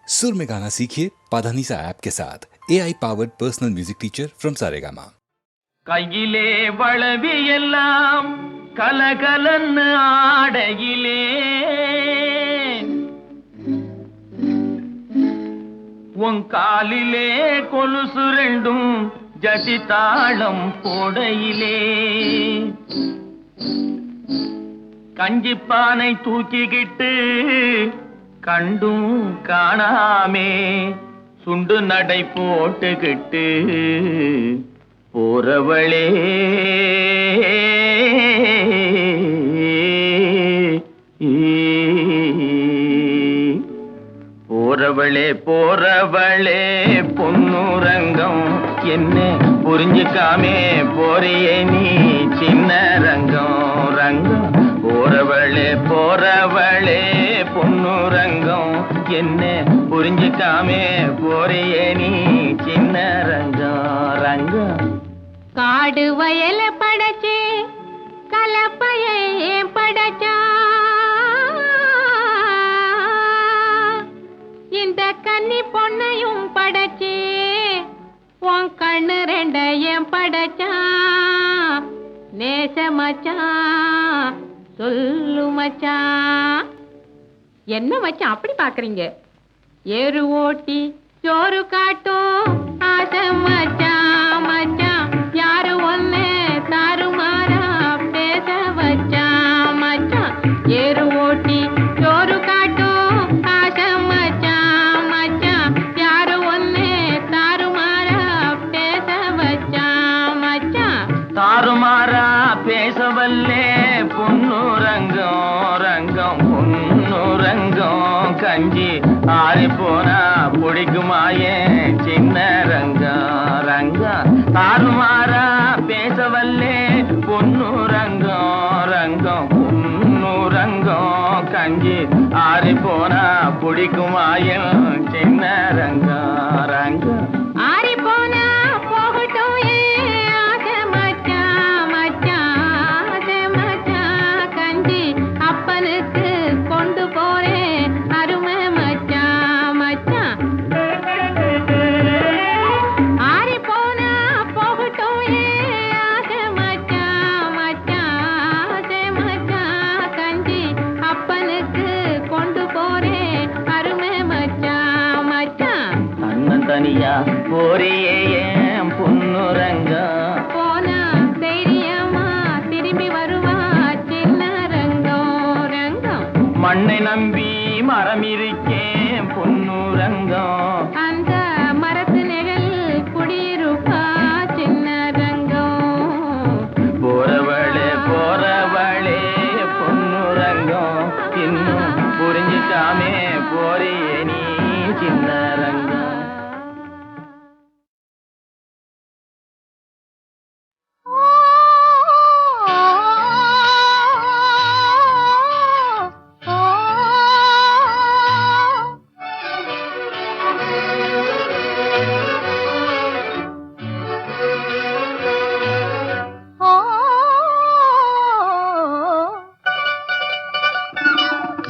सुर में गाना सीखिए पाधानीसा ऐप के साथ AI powered personal music teacher from Saregama. கையிலே வளவி எல்லாம் கலகலன்னு ஆடையிலே உன் காலிலே கொலுசு ரெண்டும் ஜதி தாளம் போடையிலே கஞ்சிப்பானை தூக்கிக்கிட்டு கண்டும் காணாமே சுண்டு நடை போட்டுக்கிட்டு போறவளே போறவளே போறவளே பொன்னுரங்கம் என்ன புரிஞ்சுக்காமே போறியே நீ சின்ன ரங்கம் ரங்கம் போறவளே போறவளே பொன்னுரங்கம் என்ன புரிஞ்சுக்காமே போறியே நீ சின்ன ரங்கம் ரங்கம் காடு வயல படைச்சே கலப்பையே படைச்சா இந்த கன்னி பொண்ணையும் படைச்சே உன் கண்ணு ரெண்டையும் படைச்சா நேச மச்சான் சொல்லு மச்சான். என்ன மச்சான் அப்படி பாக்குறீங்க? ஏறு ஓட்டி சோறு காட்டும் ஆசை மச்சான் மச்சான் யாரு ஒன்னு தாறுமாறா பேச வச்சான் மச்சான். ஏறு ஓட்டி சோறு காட்டும் ஆசை மச்சான் மச்சான் யாரு ஒன்னு தாறுமாறா பேச வச்சான் மச்சான். தாறுமாறா பேசவல்லே பொன்னு ரங்கம் ரங்கம் பொன்னு ரங்கம் கஞ்சி ஆறி போனா பிடிக்குமாயே சின்ன ரங்கம் ரங்கம். தாறுமாறா பேசவல்லே பொன்னு ரங்கம் ரங்கம் பொன்னு ரங்கம் கஞ்சி ஆறி போனா பிடிக்குமாயே சின்ன ரங்கம் ரங்கம். ஆறி போனா போகட்டும் ஆசை மச்சான் மச்சான் ஆசை மச்சான் கஞ்சி அப்பனுக்கு கொண்டு போறேன் அருமை மச்சான் மச்சான். ஆறி போனா போகட்டும் ஆசை மச்சான் மச்சான் ஆசை மச்சான் கஞ்சி அப்பனுக்கு கொண்டு போறேன் அருமை மச்சான் மச்சான். அண்ணன் தனியா போறியே ஏன் பொன்னு ரங்கம் போனா தைரியமா திரும்பி வருவா சின்ன ரங்கம் ரங்கம். மண்ணை நம்பி மரம் இருக்கேன் பொன்னு ரங்கம் அந்த மரத்து நிழல் குடியிருப்பா சின்ன ரங்கம். போறவளே போறவளே பொன்னு ரங்கம் இன்னும் புரிஞ்சுக்காமே போறியே நீ சின்ன ரங்கம்.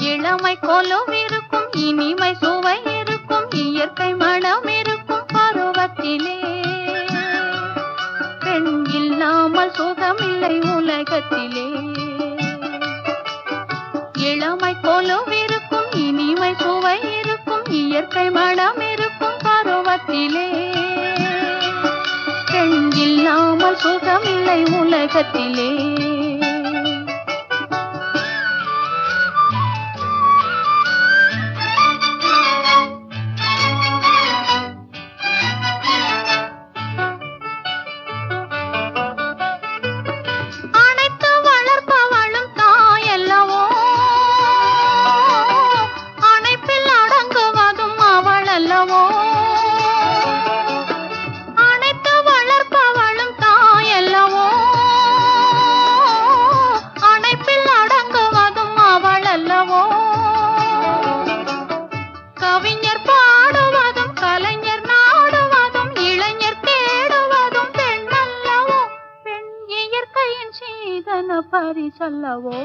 இளமை கொலும் இருக்கும் இனிமை சுவை இருக்கும் இயற்கை மனம் இருக்கும் பருவத்திலே பெண் இல்லாமல் சுகமில்லை உலகத்திலே. இளமை கொலும் இருக்கும் இனிமை சுவை இருக்கும் இயற்கை மனம் இருக்கும் பருவத்திலே பெண் இல்லாமல் சுகமில்லை உலகத்திலே. பரிசல்லவோ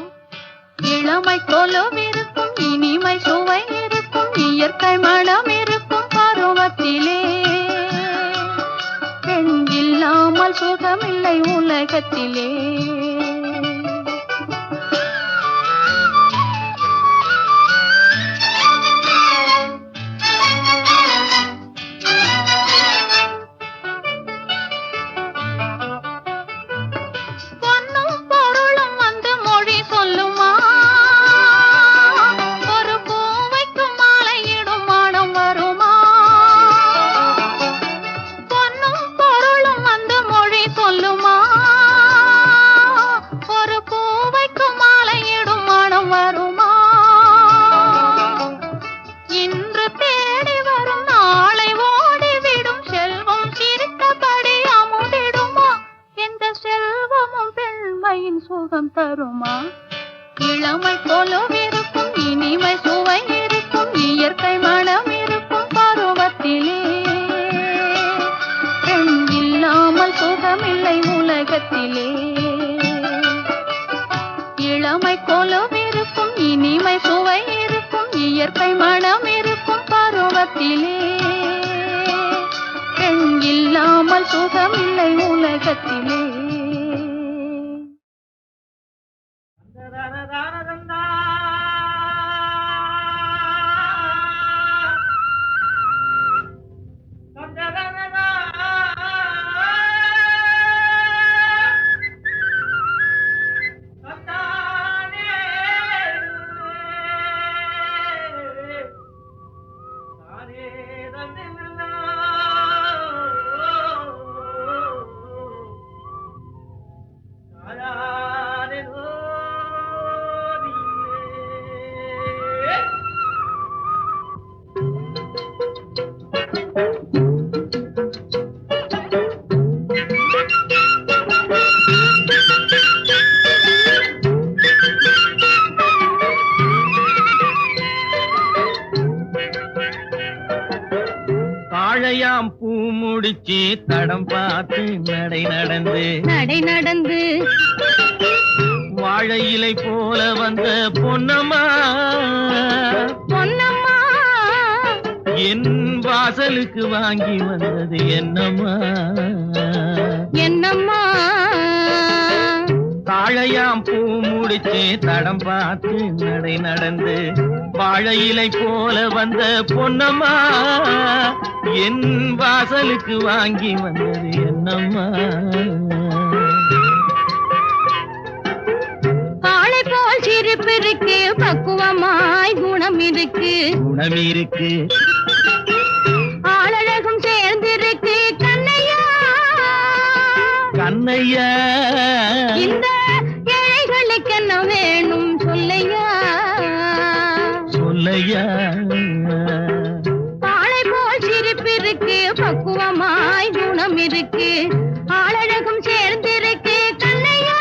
இளமை கொலுவிருக்கும் இனிமை சுவை இருக்கும் இயற்கை மனம் இருக்கும். தருமா? இளமை கொலுவிருக்கும் இனிமை சுவை இருக்கும் இயற்கை மனம் இருக்கும் பருவத்திலே. பெண் இல்லாமல் சுகமில்லை உலகத்திலே. இளமை கொலுவிருக்கும் இனிமை சுவை இருக்கும் இயற்கை மனம் இருக்கும் பருவத்திலே. பெண் இல்லாமல் சுகமில்லை உலகத்திலே. வாழையாம் பூ முடிச்சு தடம் பார்த்து நடை நடந்து வாழை இலை போல வந்த பொன்னம்மா என் வாசலுக்கு வாங்கி வந்தது என்னம்மா தாழையாம் பூ முடிச்சு தடம் பார்த்து நடை நடந்து வாழை இலை போல வந்த பொன்னம்மா என் வாசலுக்கு வாங்கி வந்தது என்னம்மா காளை போல் சிரிப்பு இருக்கு பக்குவமாய் குணம் இருக்கு ஆளழகும் சேர்ந்திருக்கு கண்ணையா இந்த ஏழைகளுக்கு என்ன வேணும் சொல்லையா காளை போல் சிரிப்பு இருக்கு பக்குவமாய் குணம் இருக்கு ஆளழகும் சேர்ந்திருக்கு கண்ணையா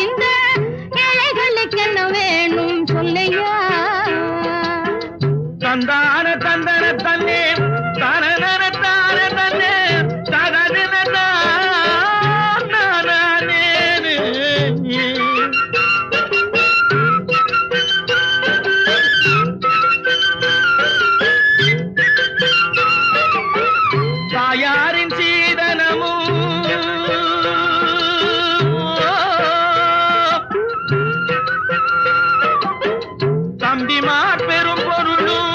இந்த ஏழைகளுக்கு என்ன வேணும் சொல்லையா தந்தான தந்தன தன்னே தனதன தான தன்னே தனதன தாயாரின் சீதனமும் தம்பிமார் பெரும் பொருளும்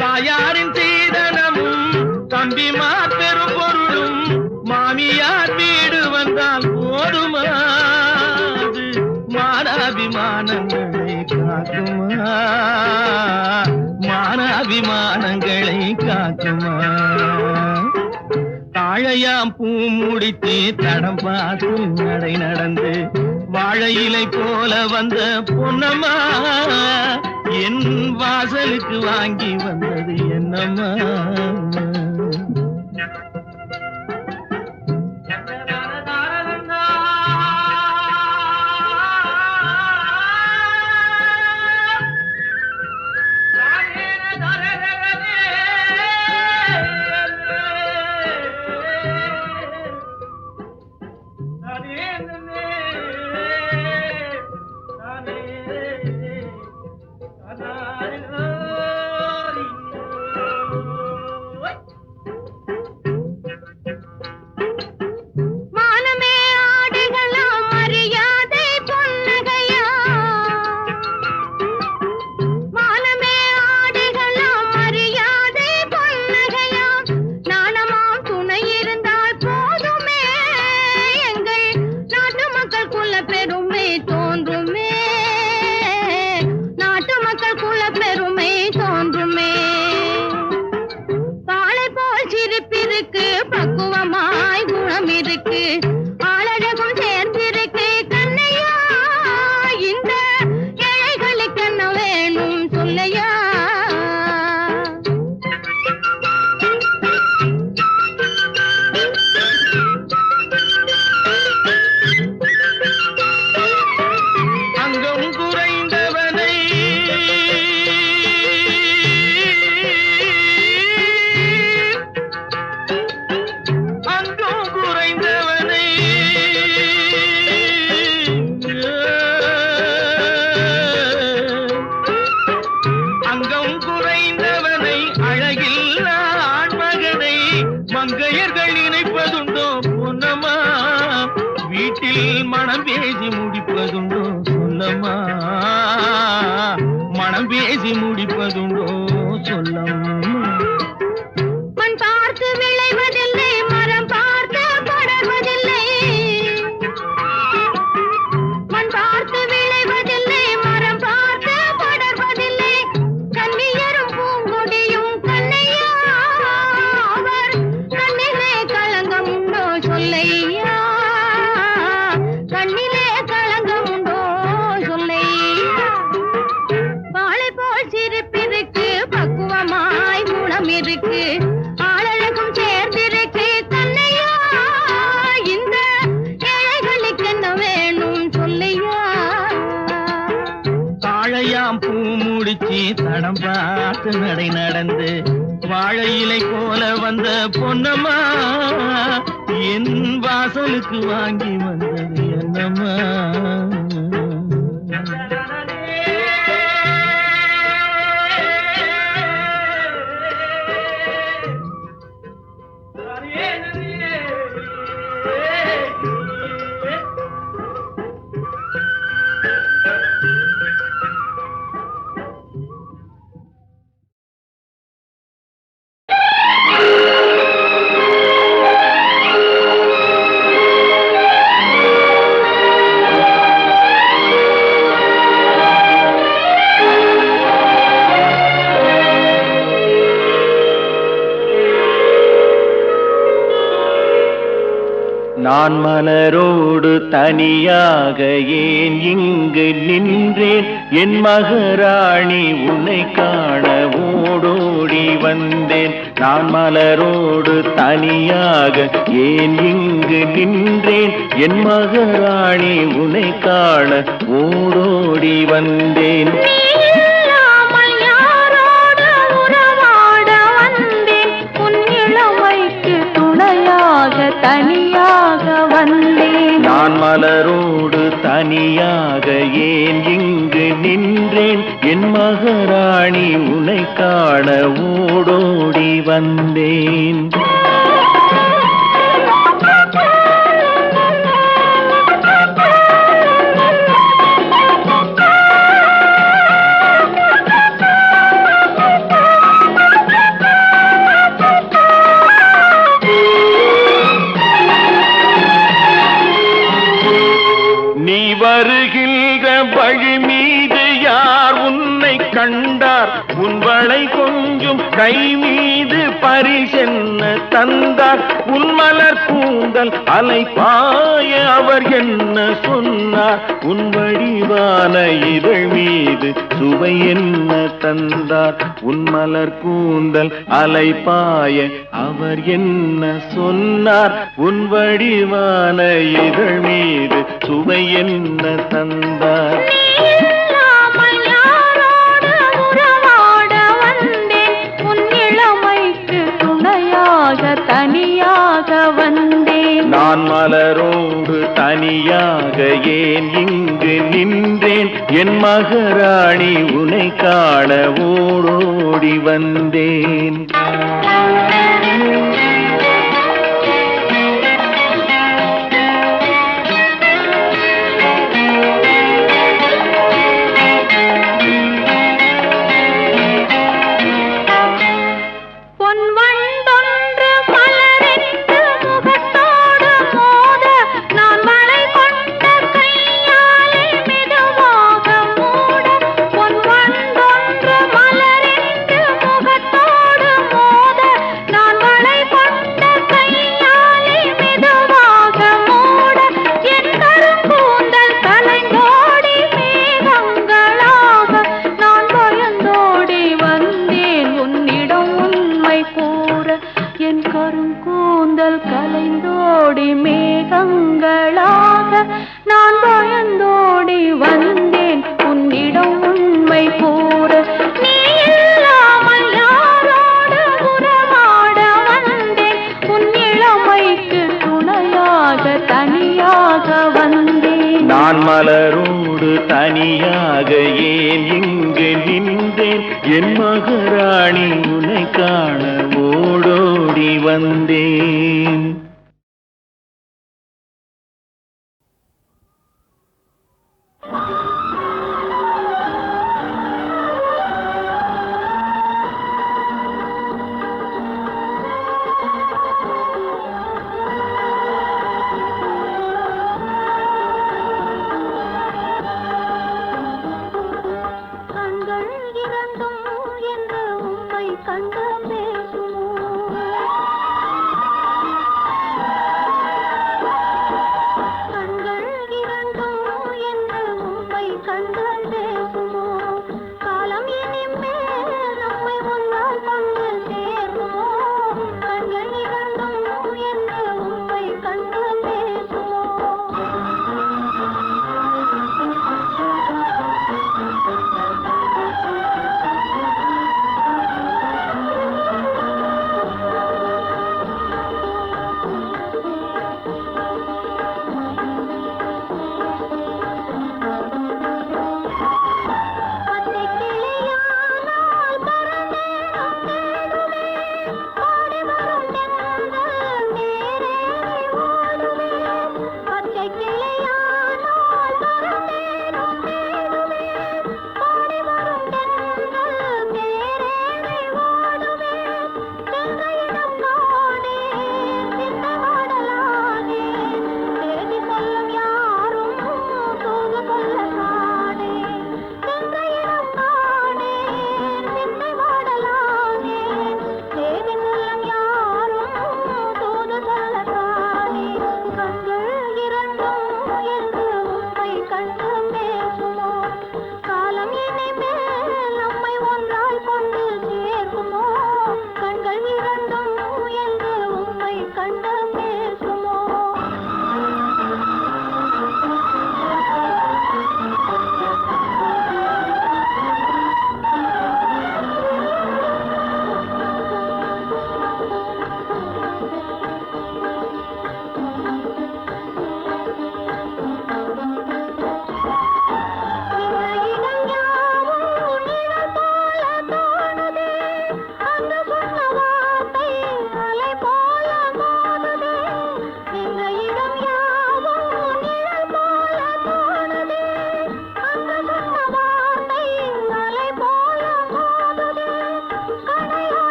தாயாரின் சீதனமும் தம்பிமார் பெரும் பொருளும் மாமியார் வீடு வந்தால் போதுமா மானாபிமானங்களை காக்குமா மானாபிமானங்களை காக்குமா தாழையாம் பூ முடித்து தடம் பார்த்து நடை நடந்து வாழை இலை போல வந்த பொன்னம்மா என் வாசலுக்கு வாங்கி வந்தது என்னம்மா ஆளழகும் சேர்ந்திருக்கு கண்ணையா இந்த ஏழைகளுக்கு என்ன வேணும் சொல்லையா முடிச்சு தடம் பார்த்து நடை நடந்து வாழை இலை போல வந்த பொன்னம்மா என் வாசலுக்கு வாங்கி வந்தது என்னம்மா. நான் மலரோடு தனியாக ஏன் இங்கு நின்றேன், என் மகராணி உன்னை காண ஓடோடி வந்தேன். நான் மலரோடு தனியாக ஏன் இங்கு நின்றேன், என் மகராணி உன்னை காண ஓடோடி வந்தேன். தனியாக வந்தேன். நான் மலரோடு தனியாக ஏன் இங்கு நின்றேன், என் மகராணி உன்னை காண ஓடோடி வந்தேன். வருகின்ற வழி மீது யார் உன்னை கண்டார், உன் வளை கொஞ்சம் கை மீது பரிசென்ன தந்தார். உன் மலர் கூந்தல் அலைபாய அவர் என்ன சொன்னார், உன் வடிவான இதழ் மீது சுவை என்ன தந்தார். உன் மலர் கூந்தல் அலைபாய அவர் என்ன சொன்னார், உன் வடிவான இதழ் மீது சுவை என்ன தந்தார். தனியாக வந்தேன். நான் மலரோடு தனியாக ஏன் இங்கு நின்றேன், என் மகராணி உன்னை காண ஓடோடி வந்தேன். நான் மலரோடு தனியாக ஏன் இங்கு நின்றேன், என் மகராணி உன்னை காண ஓடோடி வந்தேன்.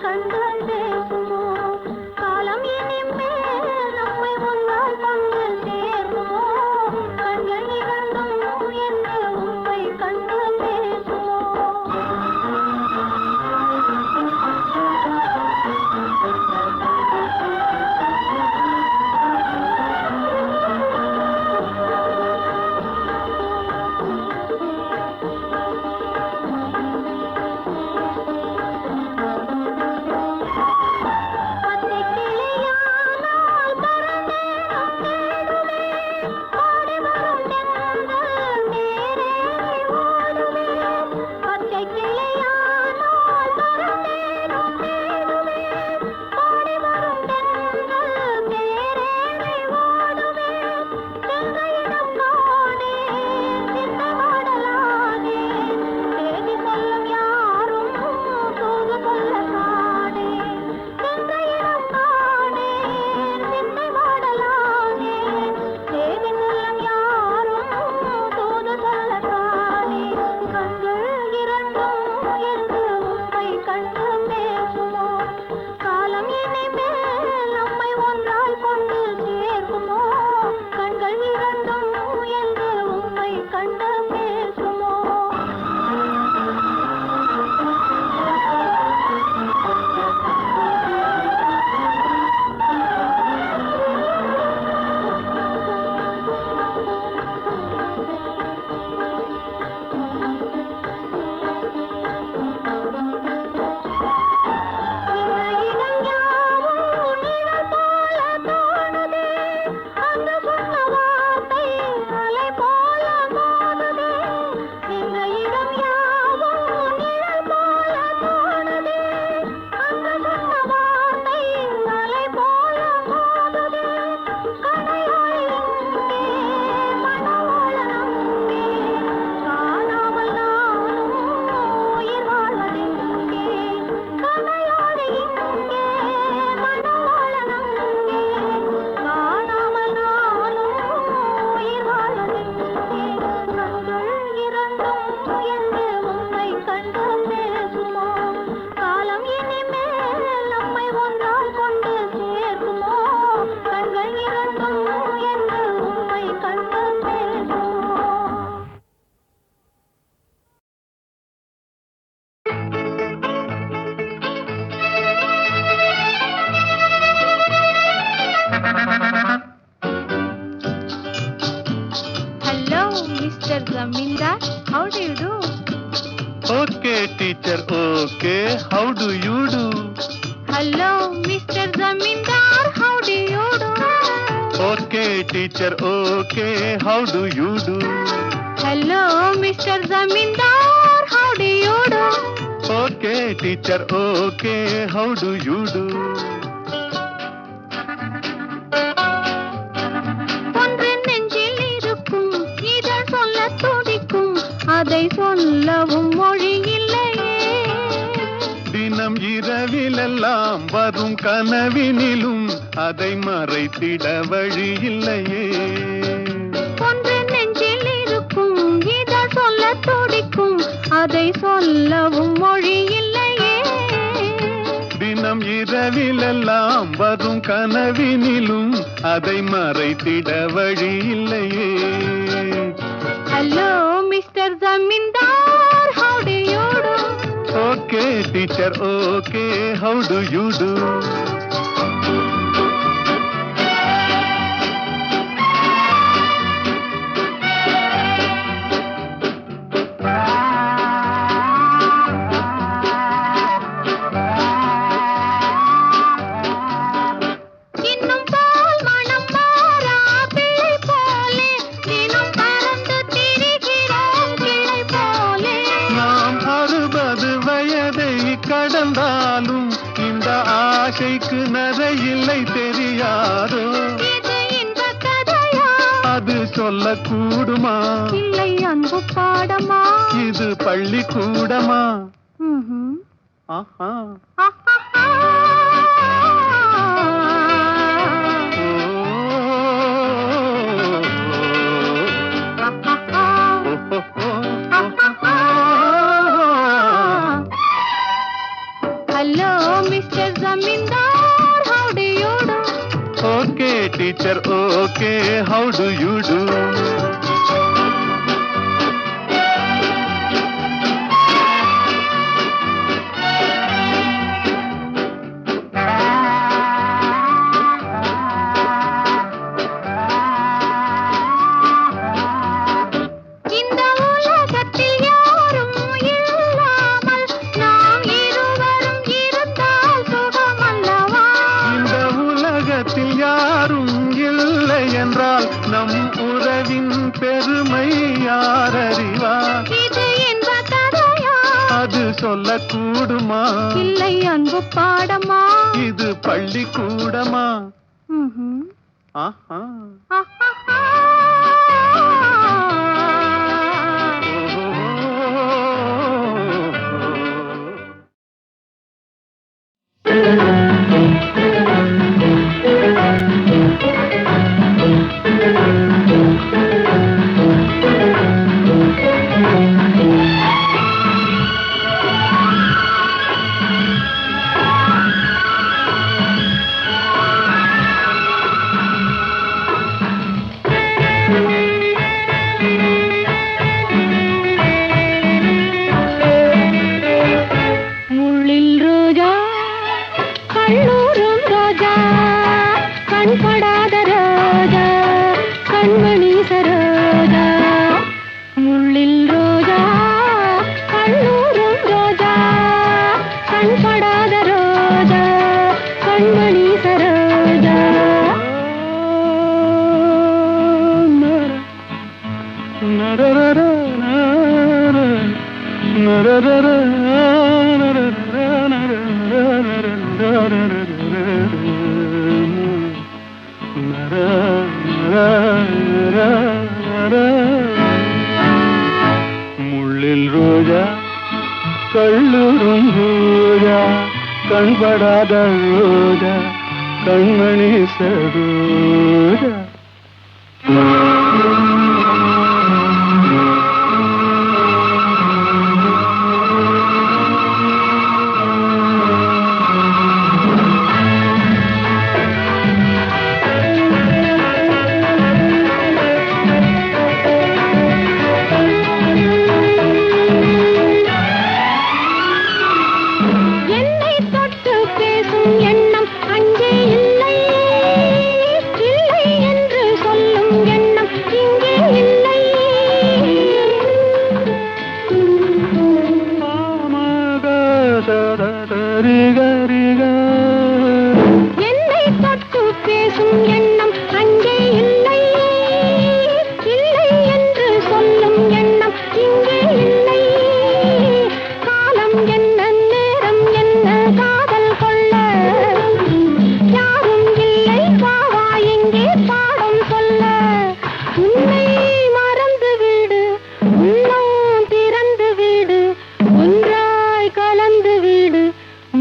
கண்கள் பேசுமோ காலம் இனிமேல் நம்மை ஒன்றாய் கொண்டு சேருமோ கண்கள் இரண்டும் என்று உண்மை கண்டு பேசுமோ Mr. Zamindar, how do you do? Okay, teacher, okay. How do you do? Hello, Mr. Zamindar, how do you do? Okay, teacher, okay. How do you do? Hello, Mr. Zamindar, how do you do? Okay, teacher, okay. How do you do? அதை சொல்லவும் மொழி இல்லையே தினம் இரவிலெல்லாம் வரும் கனவினிலும் அதை மறைத்திட வழி இல்லையே ஒன்று நெஞ்சில் இருக்கும் இதை சொல்ல துடிக்கும் அதை சொல்லவும் மொழி இல்லையே தினம் இரவிலெல்லாம் வரும் கனவினிலும் அதை மறைத்திட வழி இல்லையே Hello, Mr. Zamindar, how do you do? Okay, teacher, okay, how do you do? கடந்தாலும் இந்த ஆசைக்கு நரையில்லை தெரியாதோ இது இந்த கதையா அது சொல்லக்கூடுமா இல்லை அன்பு பாடமா இது பள்ளிக்கூடமா ஆஹா Hello, Mr. Zamindar, how do you do? Okay, teacher, okay, how do you do? இந்த உலகத்தில் யாரும் இல்லாமல் நாம் இருவரும் இருந்தால் சுகமல்லவா? இந்த உலகத்தில் யாரும் இல்லை என்றால் நம் உறவின் பெருமை யார் அறிவார்? இது என்ப கதையா? அது சொல்லக்கூடுமா? இல்லை அன்பு பாடமா? இது பள்ளிக்கூடமா? ம்ஹும். ஆஹா. ஆஹாஹா. முள்ளில் ரோஜா, கல்லூரும் ரோஜா, கண்படாத ரோஜா, கண்மணி சரோஜா. முள்ளில் ரோஜா, கல்லூரும் ரோஜா, கண்படாத ரோஜா, கண்மணி சரோஜா. முள்ளில் ரோஜா, கல்லூரும் ரோஜா, கண்படாத ரோஜா, கண்மணி சரோஜா. என்னை தொட்டு பேசும் எண்ணம் அங்கே இல்லை, இல்லை என்று சொல்லும் எண்ணம் இங்கே இல்லை. என்னை தொட்டு பேசும் எண்ணம் அங்கே இல்லை, இல்லை என்று சொல்லும் எண்ணம் இங்கே இல்லை. காலம் என்ன, நேரம் என்ன, காதல் கொள்ள யாரும் இல்லை. வா இங்கே பாடம் சொல்ல. உன்னை மறந்து விடு, உள்ளம் திறந்து விடு, ஒன்றாய் கலந்து விடு.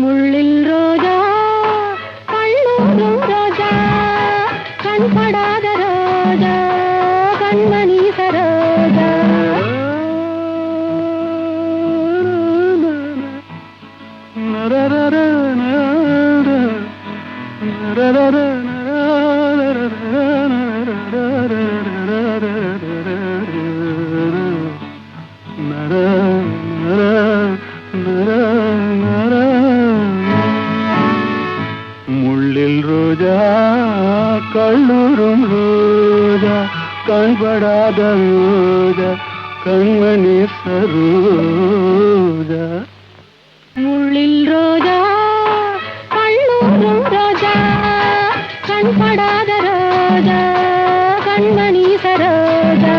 முள்ளில் ரோஜா, கல்லூரும் ரோஜா, கண்படாத ரோஜா, கண்மணி சரோஜா. முள்ளில் ரோஜா, கல்லூரும் ரோஜா, கண்படாத ரோஜா, கண்மணி சரோஜா. முள்ளில் ரோஜா, கல்லூரும் ரோஜா, கண்படாத ரோஜா, கண்மணி சரோஜா.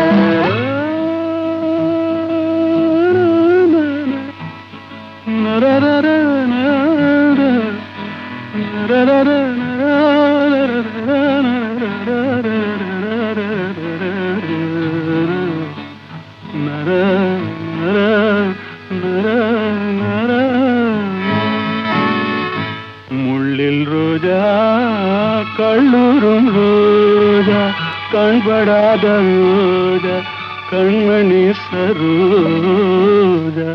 முள்ளில் ரோஜா, கல்லூரும் ரோஜா, கண்படாத ரோஜா, கண்மணி சரோஜா.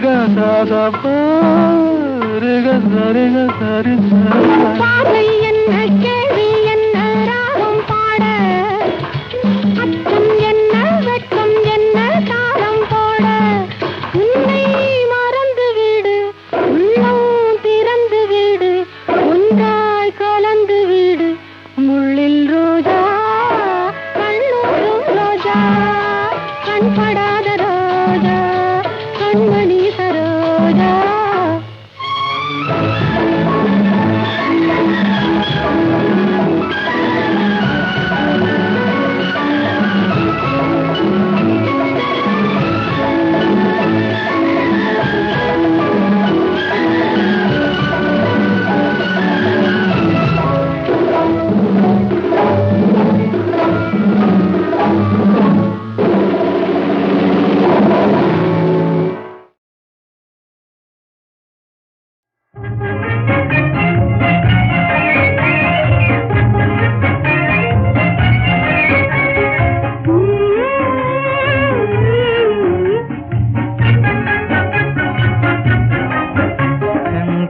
ரிக சாதா பா ரிக சரிக சரி பாதை என்ன கேள்வி என்ன ராகம் பாட அச்சம் என்ன வெட்கம் என்ன தாளம் போட உன்னை மறந்து விடு உள்ளம் திறந்து விடு ஒன்றாய் கலந்து விடு முள்ளில் ரோஜா கண்ணூரும் ரோஜா கண்படாத ரோஜா கண்மணி சரோஜா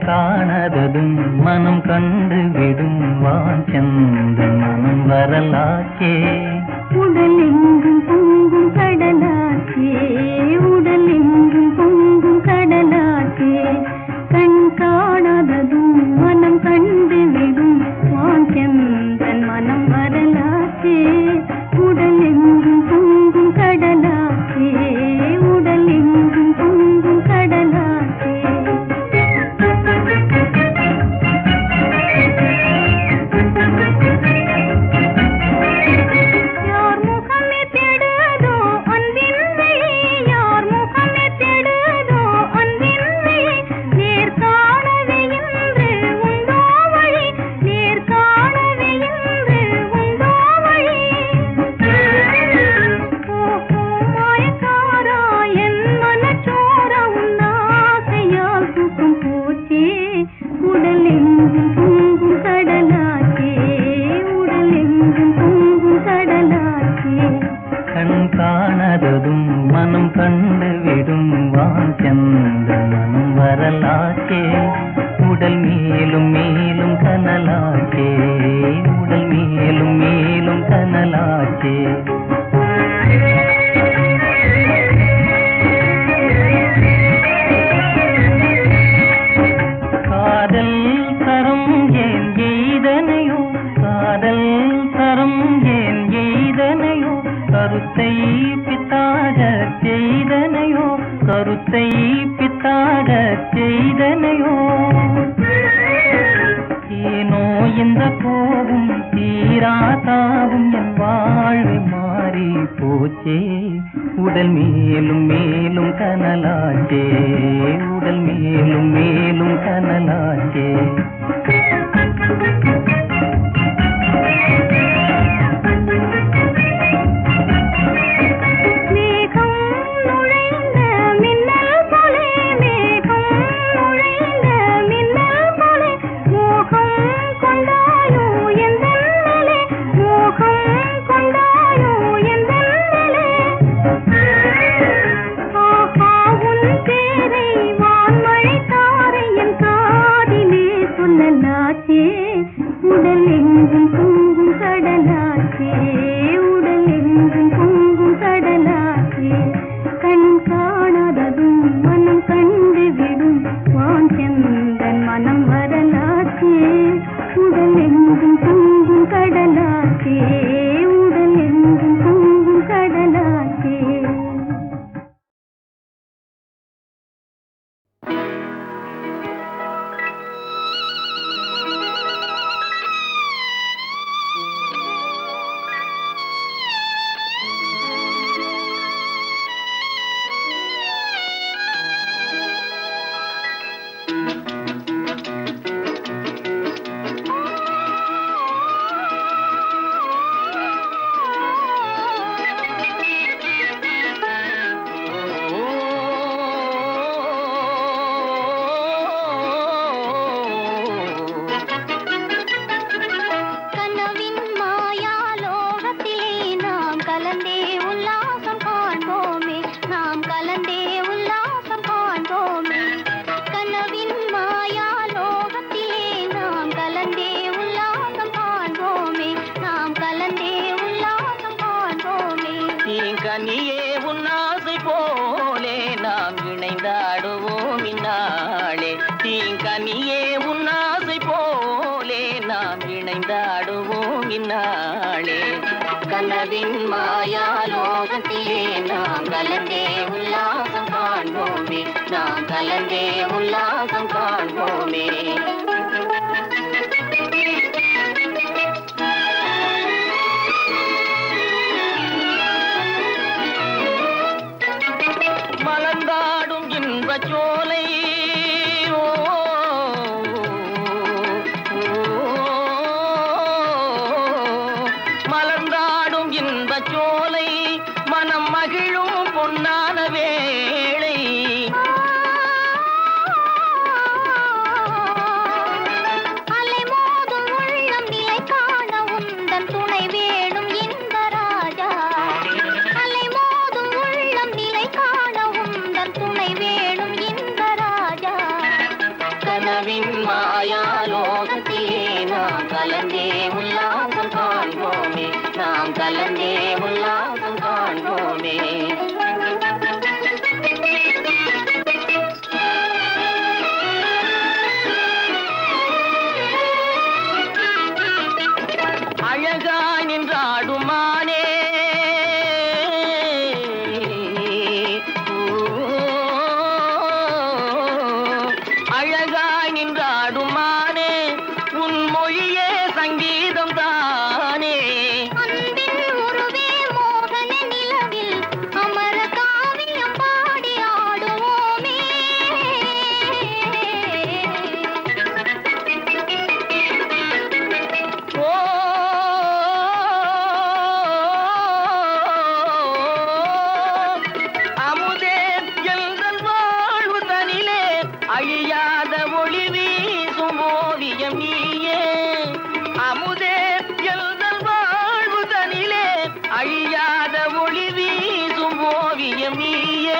காணாததும் மனம் கண்டு விடும் வாஞ்சந்த மனம் வரலாச்சே உடலெங்கும் பொங்கும் கடலாச்சே உடலெங்கும் பொங்கும் கடலாச்சே கண் காணாததும் மனம் கண்டு விடும் வாஞ்சந்தன் மனம் வரலாச்சே உடலெங்கும் பொங்கும் கடலாச்சே உடலெங்கும் பொங்கும் கடலாச்சே காணாததும் மனம் கண்டு விடும் வாஞ்சந்த மனம் வரலாச்சே உடல் மேலும் மேலும் கனலாச்சே உடல் மேலும் மேலும் கனலாச்சே காதல் தரம் ஏன் எய்தனையோ காதல் தரம் ஏன் எய்தனையோ கருத்தை பித்தாக செய்தனையோ கருத்தை பித்தாக செய்தனையோ ஏனோ இந்த கோபம் தீராதாவும் என் வாழ்வை மாறி போச்சே உடல் மேலும் மேலும் கனலாச்சே உடல் மேலும் மேலும் கனலாச்சே பேரை இணைந்தாடுவோம் இந்நாளே தீங்கனியே உன்னாசை போலே நாம் இணைந்தாடுவோம் இந்நாளே கனவின் மாயாலோகத்திலே நாம் கலந்தே உல்லாசம் காண்போமே நாம் கலந்தே உல்லாசம் காண்போமே மலர்ந்தாடும் இன்பச் சோலை மலர்ந்தாடும் இன்பச் சோலை மனம் மகிழும் பொன்னான வேளை அலைமோதும் உள்ளம் நிலை காண உந்தன் துணை வேணும் இந்த ராஜா அலைமோதும் உள்ளம் நிலை காண உந்தன் துணை வேணும் இந்த ராஜா கனவின் மாயாலோகத்திலே நாம் கலந்தே உல்லாசம் காண்போமே நாம் கலந்தே உல்லாசம் காண்போமே அழகாய் நின்றாடுமானே அழகாய் நின்றாடுமானே உன் மொழியே சங்கீதம் தானே அன்பின் உருவே மோகன நிலவில் அமர காவியம் பாடி ஆடுவோமே ஓ அமுதே எங்கள் வாழ்வு தனிலே அழியாத ஒளி வீசும் ஓவியம் நீயே அமுதே எங்கள் வாழ்வு தனிலே அழியாத ஒளி வீசும் ஓவியம் நீயே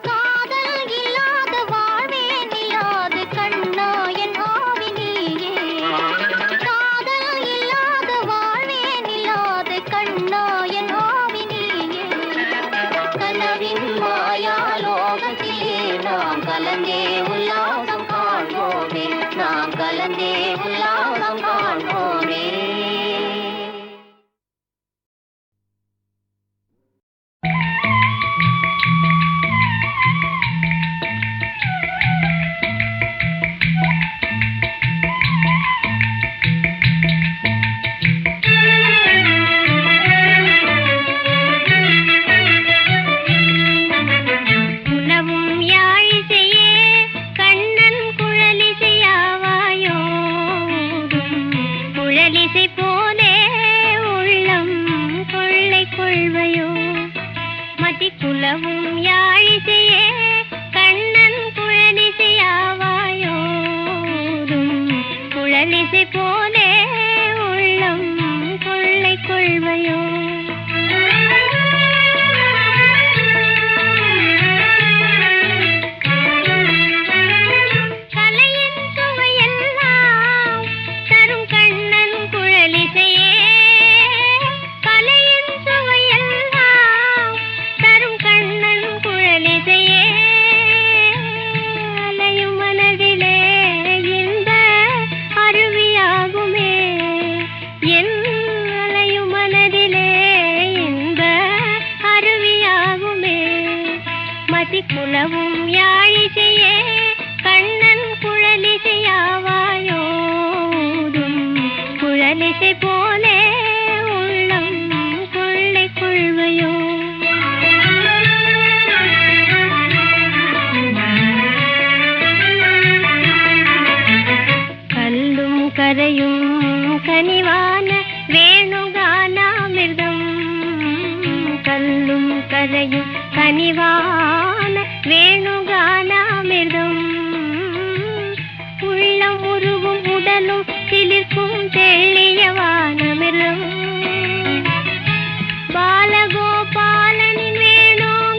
காதல் இல்லாத வாழ்வே நிலாது கண்ணா என் ஆவி நீயே காதல் இல்லாத வாழ்வே நிலாது கண்ணா என் ஆவி நீயே கனவின் மாயாலோகத்திலே நாம் கலந்தே உல்லாசம் காண்போமே நாம் கலந்தே உல்லாசம் காண்போமே உலவும் யாழிசையே கண்ணன் குழலிசையாவாயோ குழலிசை போலே உள்ளம் கொள்ளை கொள்வையோ மதி குலவும் யாழிசையே கண்ணன் குழலிசையாவாயோ குழலிசை போலே உள்ளம் கொள்ளை கொள்வையோ கலையின் சுவையெல்லாம் தரும் கண்ணன் குழலிசையே கலையின் சுவையெல்லாம் தரும் கண்ணன் குழலிசையே அலையும் மனதிலே இந்த அருவியாகுமே என் அலையும் மனதிலே இந்த அருவியாகுமே மதி குலவும் யாழிசையே கண்ணன் குழலிசையாவாயோ குழலிசை போலே உள்ளம் கொள்ளை கொள்வையோ கல்லும் கரையும் கனிவான வேணுகானாமிர்தம் கல்லும் கரையும் கனிவான வேணுகானாமிர்தம் உள்ளம் உருவும் உடலும் சிலிர்க்கும் தெள்ளியவானமிர்தம் பாலகோபாலனின் வேணுகானாமிர்தம்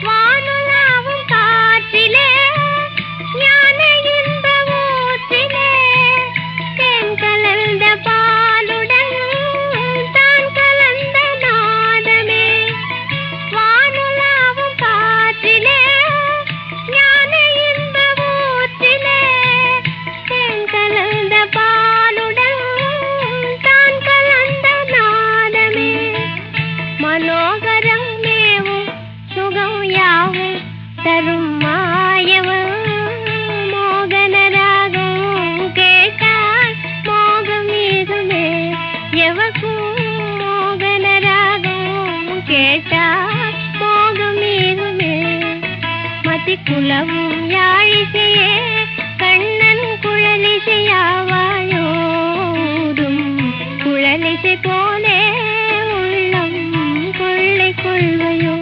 வானுலாவும் காற்றிலே ஞான இன்ப ஊற்றிலே தென் கலந்த பாலுடன் மயக்கும் மோகன ராகம் கேட்டால் மோகமேறுமே மதி குலவும் யாழிசையே கண்ணன் குழலிசையாவாயோடும் குழலிசை போலே உள்ளம் கொள்ளை கொள்வையோ